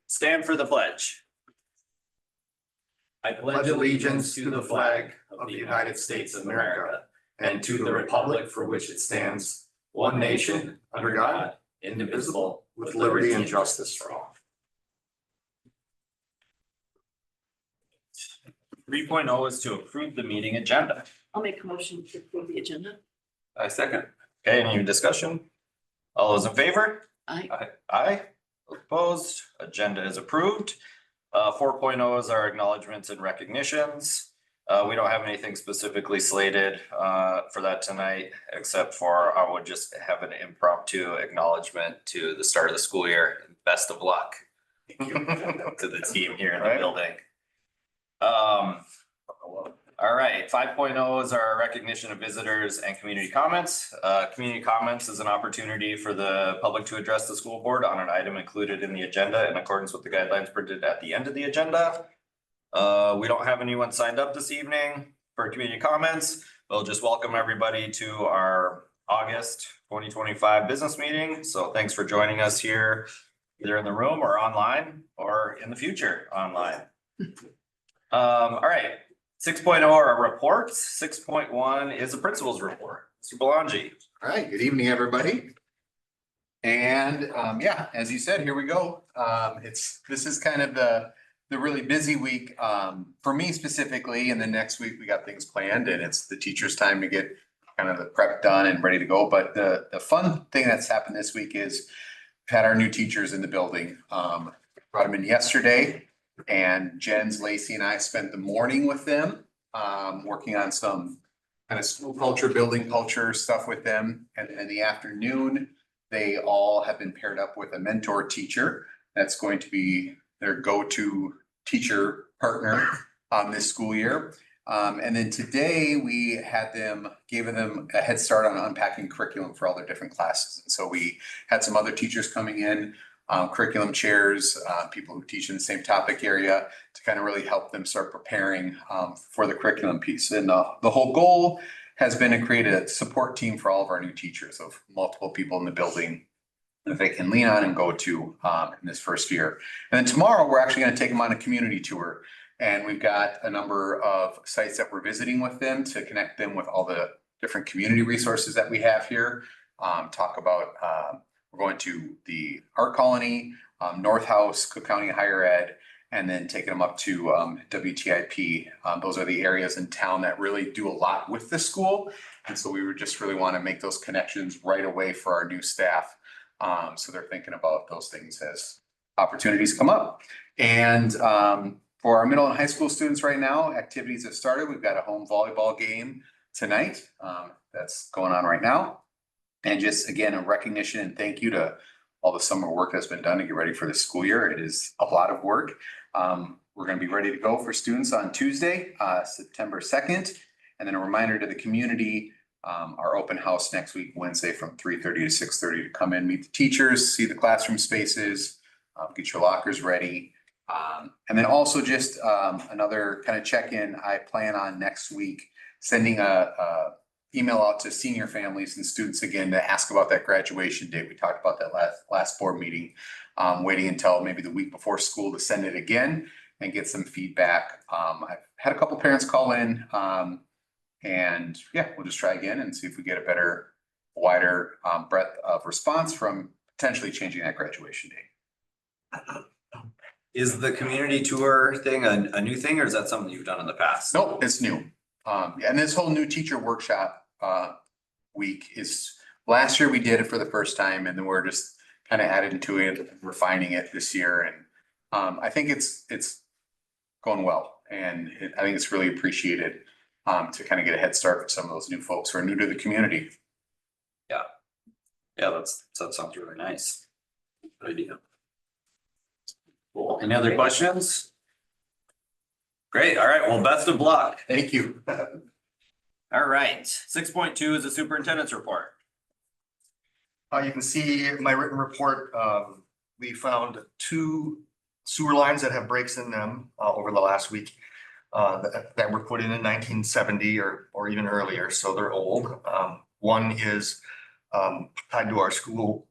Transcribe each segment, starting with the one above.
Stand for the pledge. I pledge allegiance to the flag of the United States of America and to the republic for which it stands, one nation, under God, indivisible, with liberty and justice for all. 3.0 is to approve the meeting agenda. I'll make a motion to approve the agenda. I second. Okay, any discussion? All those in favor? Aye. Aye. Opposed? Agenda is approved. 4.0 is our acknowledgements and recognitions. We don't have anything specifically slated for that tonight, except for I would just have an impromptu acknowledgement to the start of the school year. Best of luck to the team here in the building. All right, 5.0 is our recognition of visitors and community comments. Community comments is an opportunity for the public to address the school board on an item included in the agenda in accordance with the guidelines printed at the end of the agenda. We don't have anyone signed up this evening for community comments. We'll just welcome everybody to our August 2025 business meeting. So thanks for joining us here, either in the room or online or in the future online. All right. 6.0 are our reports. 6.1 is the principal's report. Mr. Belangi. All right, good evening, everybody. And yeah, as you said, here we go. This is kind of the really busy week for me specifically. And then next week we got things planned and it's the teachers' time to get kind of the prep done and ready to go. But the fun thing that's happened this week is we've had our new teachers in the building. Brought them in yesterday. And Jens, Lacey, and I spent the morning with them, working on some kind of school culture, building culture stuff with them. And in the afternoon, they all have been paired up with a mentor teacher. That's going to be their go-to teacher partner this school year. And then today we gave them a head start on unpacking curriculum for all their different classes. And so we had some other teachers coming in, curriculum chairs, people who teach in the same topic area to kind of really help them start preparing for the curriculum piece. And the whole goal has been to create a support team for all of our new teachers of multiple people in the building that they can lean on and go to in this first year. And then tomorrow, we're actually going to take them on a community tour. And we've got a number of sites that we're visiting with them to connect them with all the different community resources that we have here. Talk about we're going to the art colony, North House, Cook County Higher Ed, and then taking them up to WTIP. Those are the areas in town that really do a lot with the school. And so we would just really want to make those connections right away for our new staff. So they're thinking about those things as opportunities come up. And for our middle and high school students right now, activities have started. We've got a home volleyball game tonight that's going on right now. And just, again, a recognition and thank you to all the summer work that's been done to get ready for the school year. It is a lot of work. We're going to be ready to go for students on Tuesday, September 2nd. And then a reminder to the community, our open house next week, Wednesday from 3:30 to 6:30 to come in, meet the teachers, see the classroom spaces, get your lockers ready. And then also just another kind of check-in. I plan on next week sending a email out to senior families and students again to ask about that graduation date. We talked about that last board meeting, waiting until maybe the week before school to send it again and get some feedback. I've had a couple parents call in and yeah, we'll just try again and see if we get a better, wider breadth of response from potentially changing that graduation date. Is the community tour thing a new thing or is that something you've done in the past? Nope, it's new. And this whole new teacher workshop week is, last year we did it for the first time and then we're just kind of adding to it, refining it this year. And I think it's going well. And I think it's really appreciated to kind of get a head start for some of those new folks who are new to the community. Yeah. Yeah, that sounds really nice. Good idea. Cool. Any other questions? Great. All right. Well, best of luck. Thank you. All right. 6.2 is the superintendent's report. You can see my written report. We found 2 sewer lines that have breaks in them over the last week that were put in 1970 or even earlier. So they're old. One is tied to our school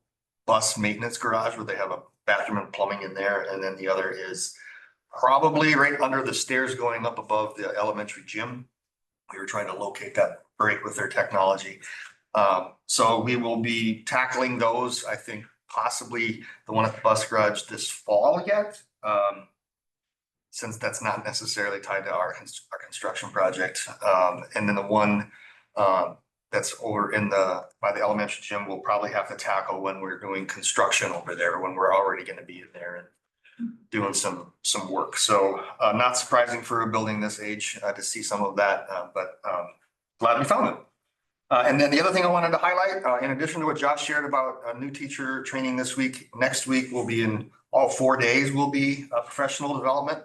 bus maintenance garage where they have a bathroom and plumbing in there. And then the other is probably right under the stairs going up above the elementary gym. We were trying to locate that break with their technology. So we will be tackling those, I think possibly the one at the bus garage this fall yet. Since that's not necessarily tied to our construction project. And then the one that's over by the elementary gym, we'll probably have to tackle when we're doing construction over there, when we're already gonna be in there and doing some work. So not surprising for a building this age to see some of that, but glad we found it. And then the other thing I wanted to highlight, in addition to what Josh shared about a new teacher training this week, next week will be in all 4 days will be professional development.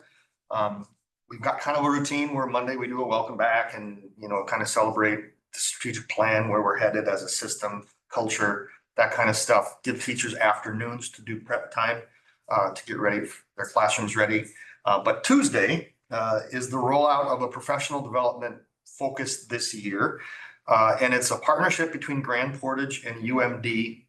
We've got kind of a routine where Monday we do a welcome back and, kind of celebrate the strategic plan, where we're headed as a system, culture, that kind of stuff. Give teachers afternoons to do prep time to get ready, their classrooms ready. But Tuesday is the rollout of a professional development focus this year. And it's a partnership between Grand Portage and UMD,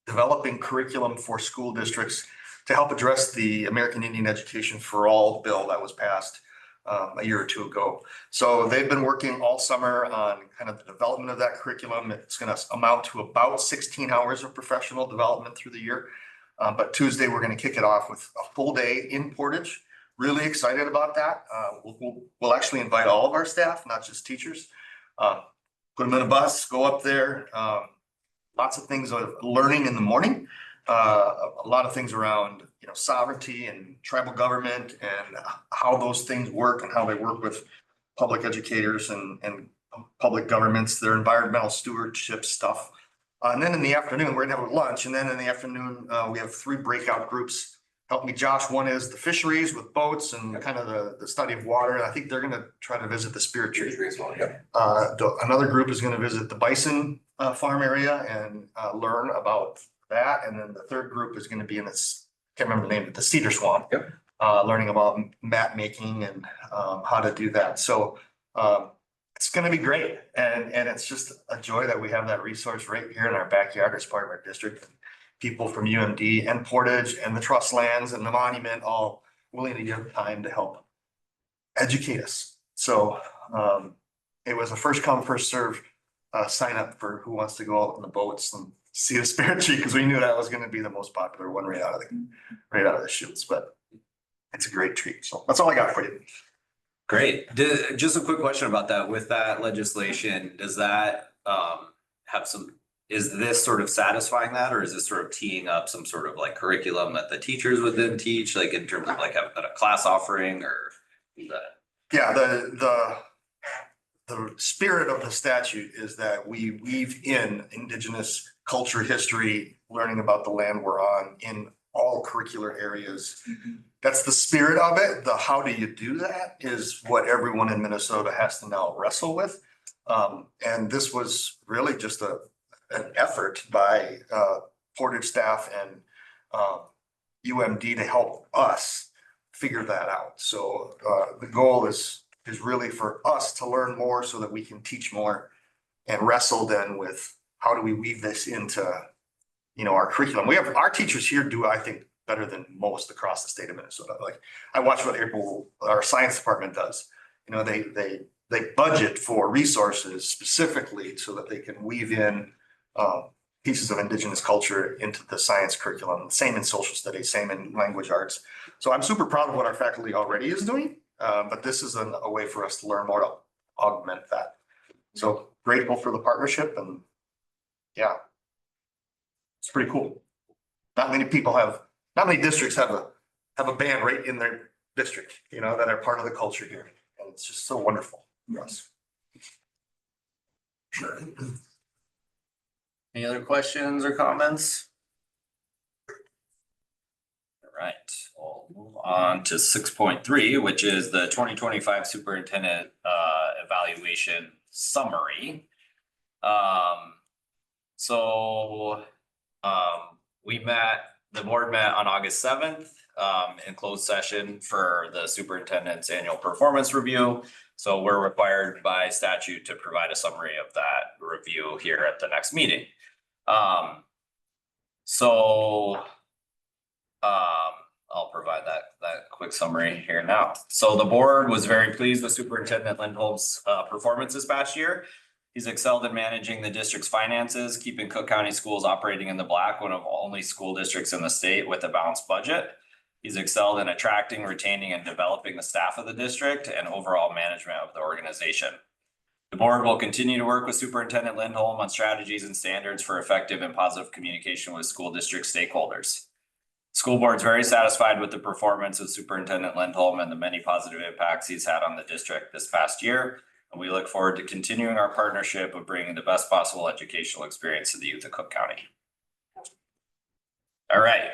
developing curriculum for school districts to help address the American Indian Education for All bill that was passed a year or two ago. So they've been working all summer on kind of the development of that curriculum. It's going to amount to about 16 hours of professional development through the year. But Tuesday, we're going to kick it off with a full day in Portage. Really excited about that. We'll actually invite all of our staff, not just teachers. Put them in a bus, go up there. Lots of things of learning in the morning. A lot of things around, sovereignty and tribal government and how those things work and how they work with public educators and public governments, their environmental stewardship stuff. And then in the afternoon, we're gonna have lunch. And then in the afternoon, we have 3 breakout groups. Help me, Josh. One is the fisheries with boats and kind of the study of water. I think they're gonna try to visit the spirit tree. Another group is gonna visit the bison farm area and learn about that. And then the third group is gonna be in this, can't remember the name, but the cedar swamp. Yep. Learning about mat making and how to do that. So it's gonna be great. And it's just a joy that we have that resource right here in our backyard as part of our district. People from UMD and Portage and the trust lands and the monument all willing to give time to help educate us. So it was a first come, first serve sign up for who wants to go out on the boats and see the spirit tree, because we knew that was going to be the most popular one right out of the chutes. But it's a great treat. So that's all I got for you. Great. Just a quick question about that. With that legislation, does that is this sort of satisfying that, or is this sort of teeing up some sort of like curriculum that the teachers would then teach, like in terms of like a class offering or that? Yeah, the spirit of the statute is that we weave in Indigenous culture, history, learning about the land we're on in all curricular areas. That's the spirit of it. The how do you do that is what everyone in Minnesota has to now wrestle with. And this was really just an effort by Portage staff and UMD to help us figure that out. So the goal is really for us to learn more so that we can teach more and wrestle then with how do we weave this into, our curriculum. We have our teachers here do, I think, better than most across the state of Minnesota. Like I watch what our science department does. They budget for resources specifically so that they can weave in pieces of Indigenous culture into the science curriculum. Same in social studies, same in language arts. So I'm super proud of what our faculty already is doing. But this is a way for us to learn more to augment that. So grateful for the partnership, and yeah, it's pretty cool. Not many districts have a band right in their district, that are part of the culture here. And it's just so wonderful for us. Any other questions or comments? All right, we'll move on to 6.3, which is the 2025 superintendent evaluation summary. The board met on August 7th in closed session for the superintendent's annual performance review. So we're required by statute to provide a summary of that review here at the next meeting. So I'll provide that quick summary here now. So the board was very pleased with Superintendent Lindholm's performance this past year. He's excelled in managing the district's finances, keeping Cook County schools operating in the black, one of only school districts in the state with a balanced budget. He's excelled in attracting, retaining, and developing the staff of the district and overall management of the organization. The board will continue to work with Superintendent Lindholm on strategies and standards for effective and positive communication with school district stakeholders. School board's very satisfied with the performance of Superintendent Lindholm and the many positive impacts he's had on the district this past year. And we look forward to continuing our partnership of bringing the best possible educational experience to the youth of Cook County. All right.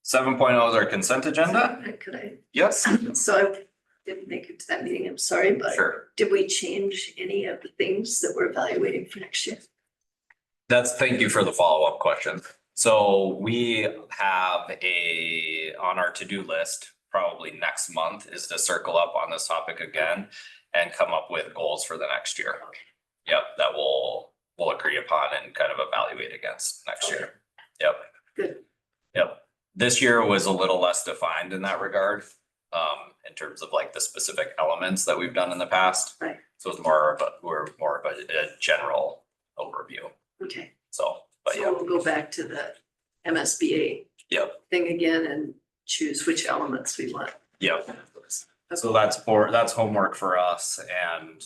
7.0 is our consent agenda. Could I, Yes, so I didn't make it to that meeting, I'm sorry, but sure. did we change any of the things that we're evaluating for next year? Thank you for the follow-up question. So we have on our to-do list, probably next month, is to circle up on this topic again and come up with goals for the next year. Yep, that we'll agree upon and kind of evaluate against next year. Yep. Good. Yep. This year was a little less defined in that regard, in terms of like the specific elements that we've done in the past. Right. So it's more of a general overview. Okay, So, but yeah, so we'll go back to the MSBA yep, thing again and choose which elements we want. yep. So that's homework for us and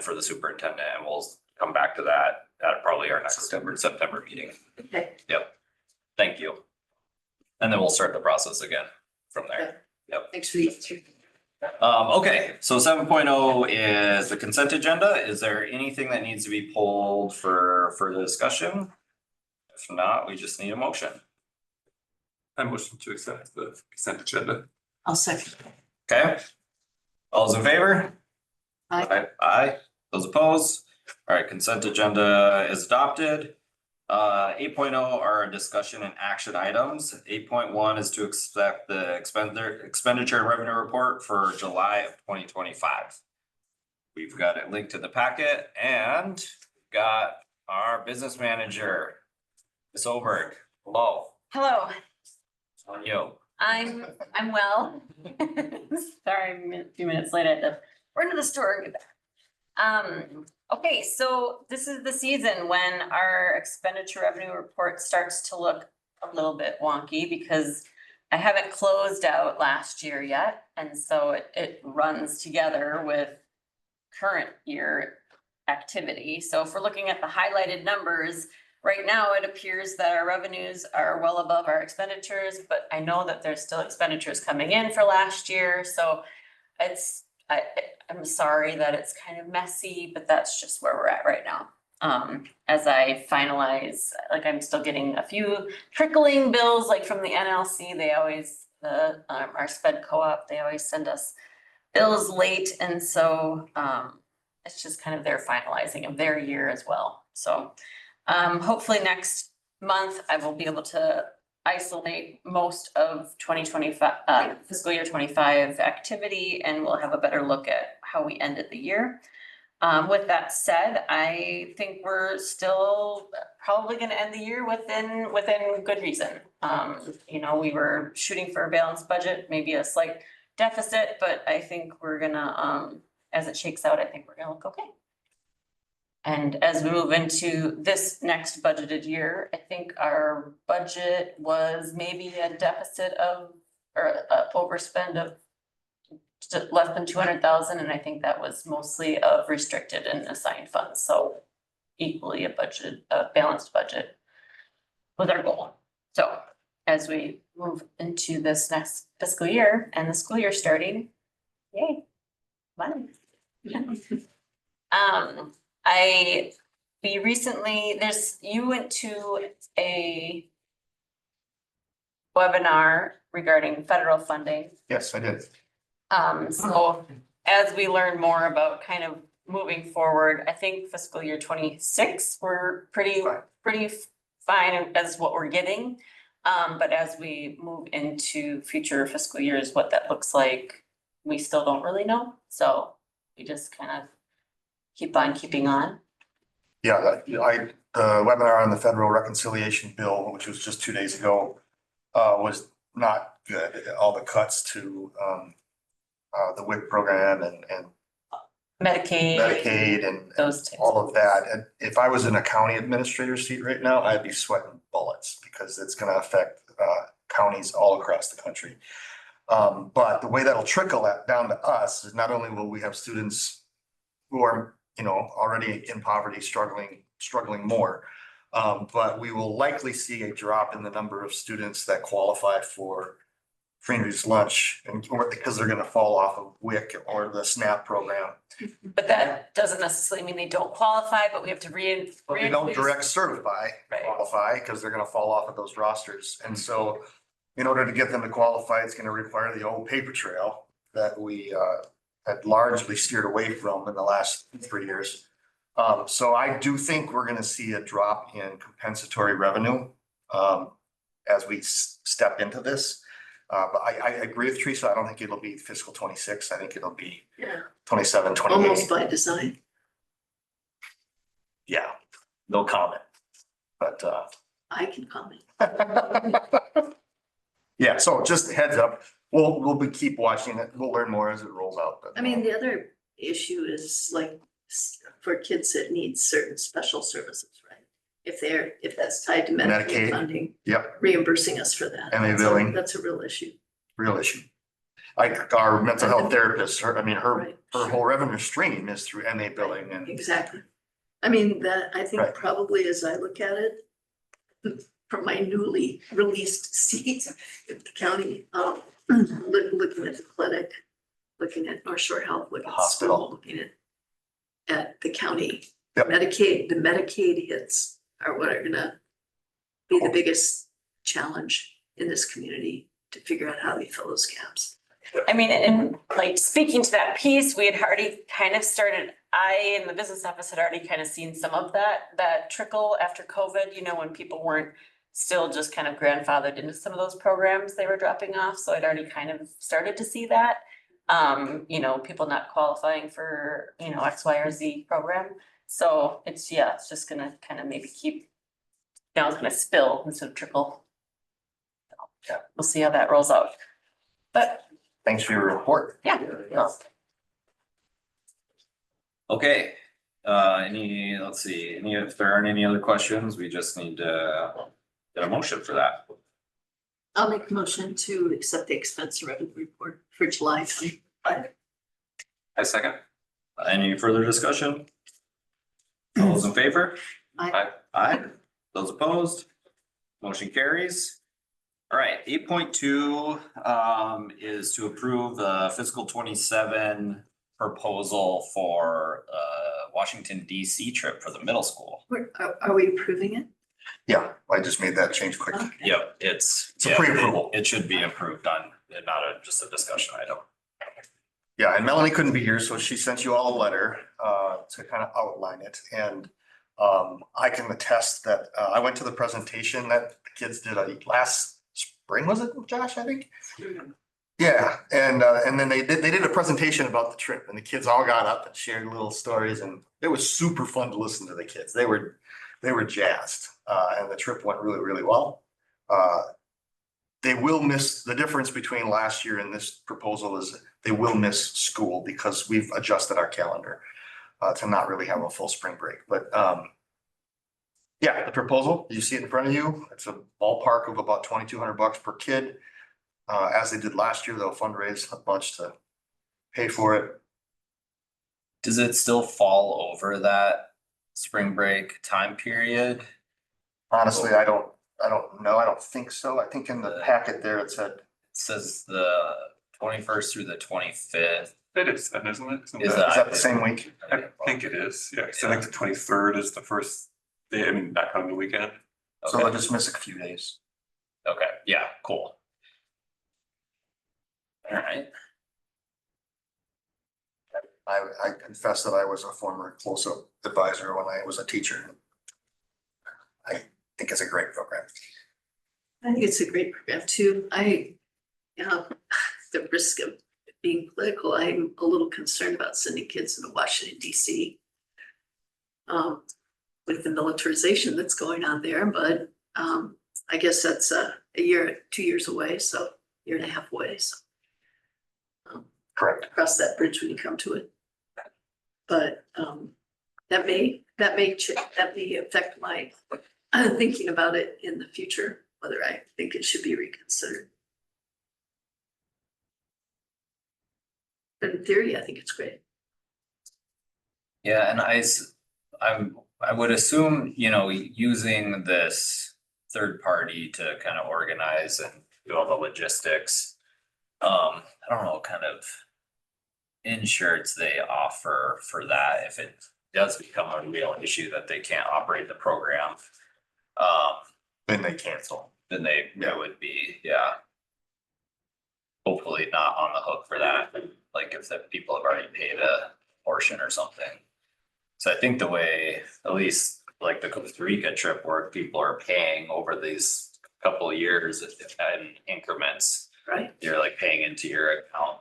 for the superintendent, and we'll come back to that at probably our next September meeting. Okay. Yep. Thank you. And then we'll start the process again from there. Yep. Thanks for the answer. Okay, so 7.0 is the consent agenda. Is there anything that needs to be pulled for further discussion? If not, we just need a motion. I motion to accept the consent agenda. I'll second. Okay. All those in favor? Aye. Aye. Those opposed? All right, consent agenda is adopted. 8.0 are a discussion and action items. 8.1 is to accept the expenditure and revenue report for July of 2025. We've got it linked to the packet and got our business manager, Ms. Oberg. Hello. Hello, On you. I'm well. Sorry, I'm a few minutes late. I had to run to the store and get back. Okay, so this is the season when our expenditure revenue report starts to look a little bit wonky because I haven't closed out last year yet. And so it runs together with current year activity. So if we're looking at the highlighted numbers, right now it appears that our revenues are well above our expenditures, but I know that there's still expenditures coming in for last year. So I'm sorry that it's kind of messy, but that's just where we're at right now. As I finalize, like I'm still getting a few trickling bills, like from the NLC, they always, our sped co-op, they always send us bills late. And so, it's just kind of their finalizing of their year as well. So, hopefully next month I will be able to isolate most of 2025, fiscal year 25 activity, and we'll have a better look at how we ended the year. With that said, I think we're still probably gonna end the year within good reason. You know, we were shooting for a balanced budget, maybe a slight deficit, but I think we're gonna, as it shakes out, I think we're gonna look okay. And as we move into this next budgeted year, I think our budget was maybe a deficit of, or a overspend of less than 200,000. And I think that was mostly of restricted and assigned funds. So equally a balanced budget was our goal. So as we move into this next fiscal year and the school year starting, yay, money. You went to a webinar regarding federal funding. Yes, I did. So as we learn more about kind of moving forward, I think fiscal year 26, we're pretty fine as what we're getting. But as we move into future fiscal years, what that looks like, we still don't really know. So we just kind of keep on keeping on. Yeah, I webinar on the federal reconciliation bill, which was just 2 days ago, was not good. All the cuts to the WIC program and Medicaid and Those types. all of that. And if I was in a county administrator seat right now, I'd be sweating bullets because it's gonna affect counties all across the country. But the way that'll trickle that down to us is not only will we have students who are, already in poverty, struggling more, but we will likely see a drop in the number of students that qualify for free and reduced lunch or because they're gonna fall off of WIC or the SNAP program. But that doesn't necessarily mean they don't qualify, but we have to But they don't direct Right. qualify because they're gonna fall off of those rosters. And so in order to get them to qualify, it's gonna require the old paper trail that we had largely steered away from in the last 3 years. So I do think we're gonna see a drop in compensatory revenue as we step into this. But I agree with Teresa. I don't think it'll be fiscal 26. I think it'll be Yeah, 27, 28. almost by design. Yeah, no comment. But I can comment. yeah, so just heads up, we'll keep watching it. We'll learn more as it rolls out. But I mean, the other issue is like for kids that need certain special services, right? If that's tied to Medicaid. Medicaid funding, Yep, reimbursing us for that. MA That's a- billing. That's a real issue. real issue. Like our mental health therapist, her Right. whole revenue stream is through MA billing and Exactly. I mean, that, I think Right. probably as I look at it, from my newly released seat at the county, looking at the clinic, looking at North Shore Health, looking at Hospital. school, looking at the county. Yep. The Medicaid hits are what are gonna be the biggest challenge in this community to figure out how we fill those gaps. I mean, and like speaking to that piece, we had already kind of started, I in the business office had already kind of seen some of that trickle after COVID, when people weren't still just kind of grandfathered into some of those programs they were dropping off. So I'd already kind of started to see that. People not qualifying for, X, Y, or Z program. So it's just gonna kind of maybe now it's gonna spill instead of trickle. Yeah. We'll see how that rolls out. But thanks for your report. yeah. Okay, let's see, if there aren't any other questions, we just need to get a motion for that. I'll make a motion to accept the expense and revenue report for July 25. I second. Any further discussion? All those in favor? Aye. Aye. Those opposed? Motion carries. All right, 8.2 is to approve the fiscal 27 proposal for Washington DC trip for the middle school. Are we approving it? Yeah, I just made that change quick. Okay. Yep, it's a pre-approval. It should be approved on, not just a discussion item. Yeah, and Melanie couldn't be here, so she sent you all a letter to kind of outline it. And I can attest that I went to the presentation that the kids did last spring, was it, Josh, I think? Yeah, and then they did a presentation about the trip and the kids all got up and shared little stories and it was super fun to listen to the kids. They were jazzed and the trip went really, really well. They will miss, the difference between last year and this proposal is they will miss school because we've adjusted our calendar to not really have a full spring break, but yeah, the proposal, you see it in front of you. It's a ballpark of about $2,200 per kid. As they did last year, they'll fundraise a bunch to pay for it. Does it still fall over that spring break time period? Honestly, I don't know. I don't think so. I think in the packet there, it said, It says the 21st through the 25th. It is, then, isn't it? Is is that the same week? I think it is, yeah, because I think the 23rd is the first day, that coming weekend. So they'll just miss a few days. Okay, yeah, cool. All right, I confess that I was a former close-up advisor when I was a teacher. I think it's a great program. I think it's a great program too. The risk of being political, I'm a little concerned about sending kids into Washington DC. with the militarization that's going on there, but I guess that's a year, 2 years away, so year and a half away, so. Correct. Cross that bridge when you come to it. But that may affect my thinking about it in the future, whether I think it should be reconsidered. But in theory, I think it's great. Yeah, and I would assume, you know, using this third party to kind of organize and do all the logistics. I don't know what kind of insurance they offer for that if it does become a real issue that they can't operate the program. Then they cancel. Then they would be, yeah. Hopefully not on the hook for that, like if the people have already paid a portion or something. So I think the way, at least like the Costa Rica trip where people are paying over these couple of years in increments, Right. you're like paying into your account.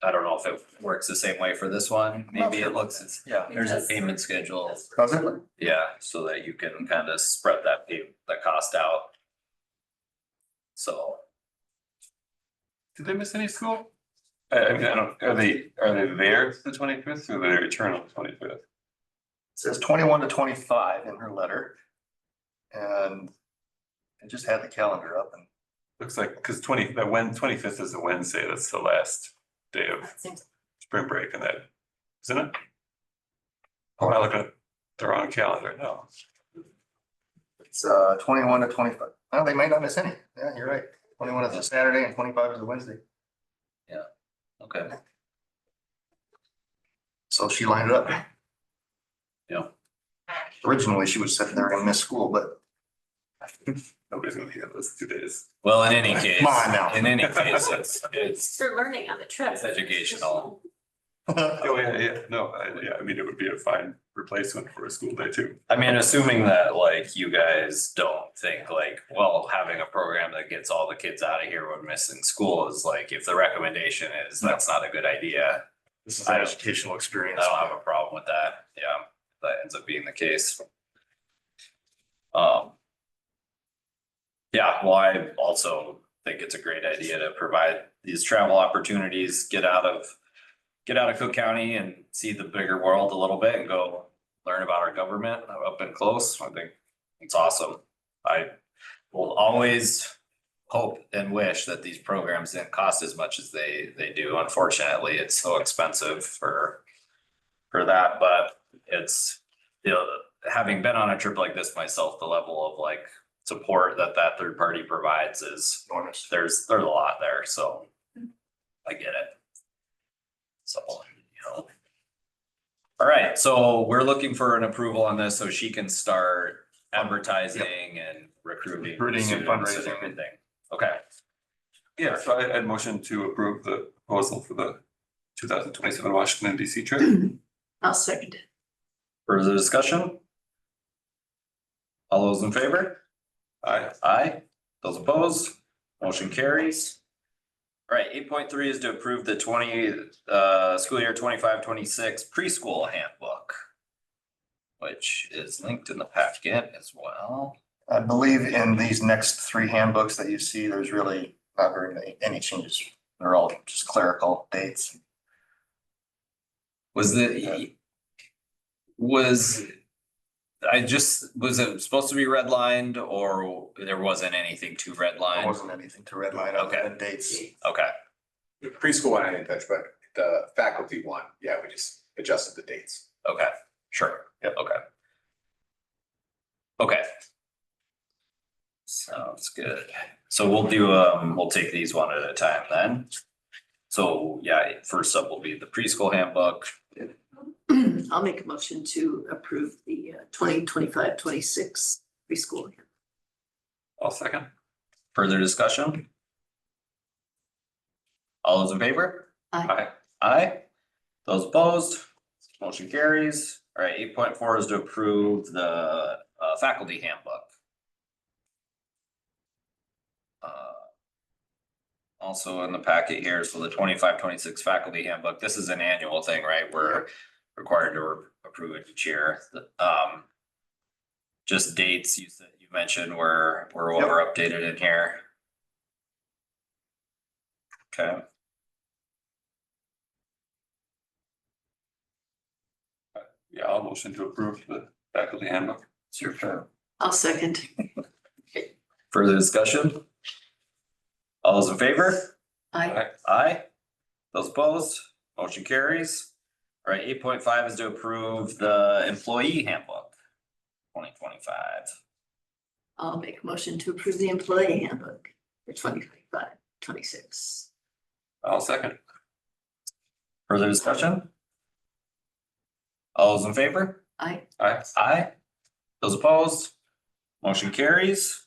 I don't know if it works the same way for this one. Maybe it looks, there's a payment schedule. Does it? Yeah, so that you can kind of spread the cost out. So, Did they miss any school? I mean, I don't, are they there the 25th or they return on the 25th? It says 21 to 25 in her letter. And I just had the calendar up and Looks like, because 25th is a Wednesday, that's the last day of spring break and that, isn't it? Oh, I look at the wrong calendar, no. it's 21 to 25. Well, they might not miss any. Yeah, you're right. 21 is a Saturday and 25 is a Wednesday. okay, So she lined it up. yeah. Originally, she was sitting there and miss school, but Nobody's gonna hear those 2 days. Well, in any case, Come on now. in any case, it's For learning on the trip. It's educational. Oh, yeah, no, I mean, it would be a fine replacement for a school day too. I mean, assuming that like you guys don't think like, well, having a program that gets all the kids out of here when missing school is like, if the recommendation is that's not a good idea. this is an educational I experience. don't have a problem with that. Yeah, if that ends up being the case. Yeah, well, I also think it's a great idea to provide these travel opportunities, get out of Cook County and see the bigger world a little bit and go learn about our government up and close. I think it's awesome. I will always hope and wish that these programs didn't cost as much as they do. Unfortunately, it's so expensive for that, but it's, you know, having been on a trip like this myself, the level of like support that third party provides is Enormous. there's a lot there, so I get it. So, you know. All right, so we're looking for an approval on this so she can start advertising and recruiting. Recruiting and students fundraising. Everything. Okay, Yeah, so I'd motion to approve the proposal for the 2027 Washington DC trip. I'll second it. further discussion? All those in favor? Aye. Those opposed? Motion carries. All right, 8.3 is to approve the school year 25-26 preschool handbook, which is linked in the packet as well. I believe in these next three handbooks that you see, there's really not very any changes. They're all just clerical dates. Was it supposed to be redlined or there wasn't anything to There redline? wasn't anything to redline other than dates. Okay, The preschool one I didn't touch, but the faculty one, yeah, we just adjusted the dates. okay, sure, yep, okay. Okay. Sounds good. So we'll do, we'll take these one at a time then. So yeah, first up will be the preschool handbook. I'll make a motion to approve the 2025-26 preschool. I'll second. Further discussion? All those in favor? Aye. Aye. Those opposed? Motion carries. All right, 8.4 is to approve the faculty handbook. Also in the packet here, so the 25-26 faculty handbook, this is an annual thing, right? We're required to approve it each year. just dates you said, you mentioned were what were updated in here. Okay, Yeah, I'll motion to approve the faculty handbook. it's your turn. I'll second. Further discussion? All those in favor? I, Aye. Those opposed? Motion carries. All right, 8.5 is to approve the employee handbook. 2025. I'll make a motion to approve the employee handbook for 2025-26. I'll second. Further discussion? All those in favor? I, Aye. Those opposed? Motion carries.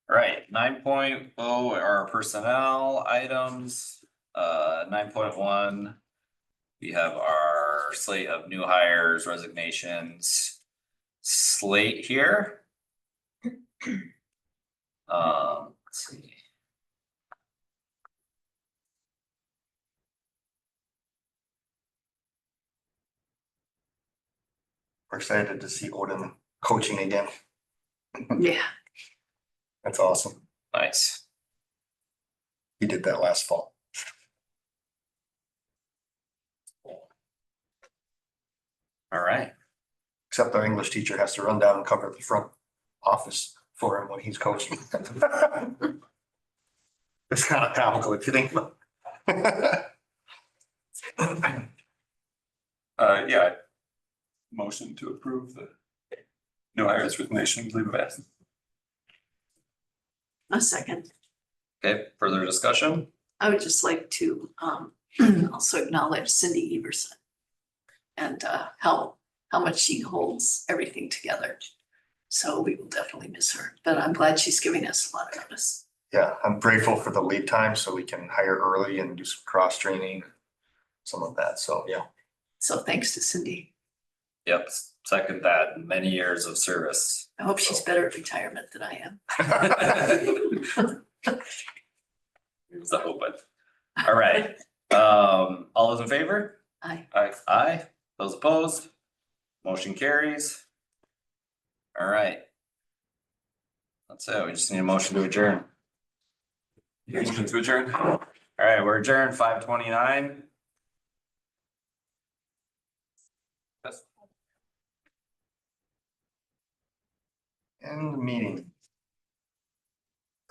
All right, 9.0 are personnel items. 9.1. We have our slate of new hires, resignations slate here. Let's see. We're excited to see Odin coaching again. yeah, That's awesome. Nice. He did that last fall. All right. Except our English teacher has to run down and cover the front office for him when he's coaching. It's kind of comical if you think about it. Yeah. Motion to approve the new hires resignation, leave of absence. a second. Okay, further discussion? I would just like to also acknowledge Cindy Everson and how much she holds everything together. So we will definitely miss her, but I'm glad she's giving us a lot of notice. Yeah, I'm grateful for the lead time so we can hire early and do some cross training. Some of that, so yeah. So thanks to Cindy. Yep, second that, many years of service. I hope she's better at retirement than I am. Here's the hope. All right, all those in favor? I, Aye. Those opposed? Motion carries. All right. That's it. We just need a motion to adjourn. Motion to adjourn. All right, we're adjourned 5:29. End meeting.